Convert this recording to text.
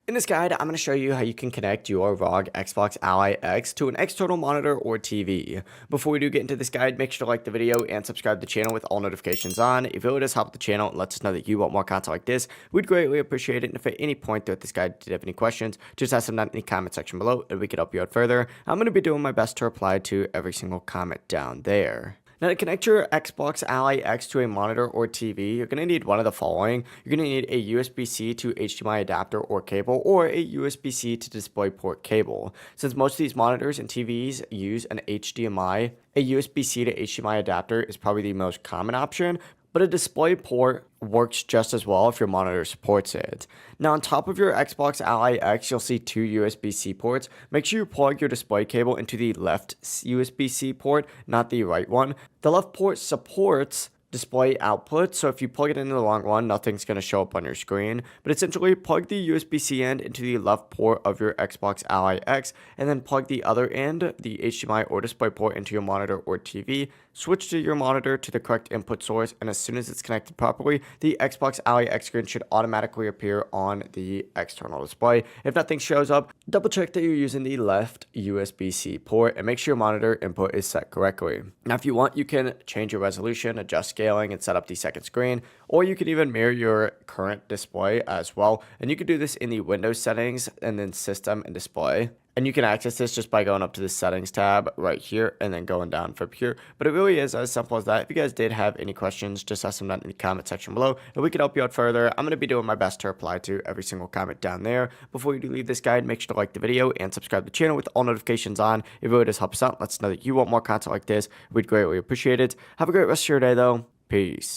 In this guide, I'm going to show you how you can connect your ROG Xbox Ally X to an external monitor or TV. Before we do get into this guide, make sure to like the video and subscribe to the channel with all notifications on. If it would just help the channel and lets us know that you want more content like this, we'd greatly appreciate it. And if at any point throughout this guide you have any questions, just ask them down in the comment section below and we can help you out further. I'm going to be doing my best to reply to every single comment down there. Now, to connect your Xbox Ally X to a monitor or TV, you're going to need one of the following. You're going to need a USB-C to HDMI adapter or cable, or a USB-C to DisplayPort cable. Since most of these monitors and TVs use an HDMI, a USB-C to HDMI adapter is probably the most common option, but a DisplayPort works just as well if your monitor supports it. Now, on top of your Xbox Ally X, you'll see two USB-C ports. Make sure you plug your display cable into the left USB-C port, not the right one. The left port supports display output, so if you plug it into the wrong one, nothing's going to show up on your screen. But essentially, plug the USB-C end into the left port of your Xbox Ally X, and then plug the other end, the HDMI or display port, into your monitor or TV. Switch to your monitor to the correct input source, and as soon as it's connected properly, the Xbox Ally X screen should automatically appear on the external display. If nothing shows up, double check that you're using the left USB-C port and make sure your monitor input is set correctly. Now, if you want, you can change your resolution, adjust scaling, and set up the second screen, or you can even mirror your current display as well. And you can do this in the Windows settings and then system and display. And you can access this just by going up to the settings tab right here and then going down from here. But it really is as simple as that. If you guys did have any questions, just ask them down in the comment section below and we can help you out further. I'm going to be doing my best to reply to every single comment down there. Before you do leave this guide, make sure to like the video and subscribe to the channel with all notifications on. It really does help us out. Let us know that you want more content like this. We'd greatly appreciate it. Have a great rest of your day though. Peace.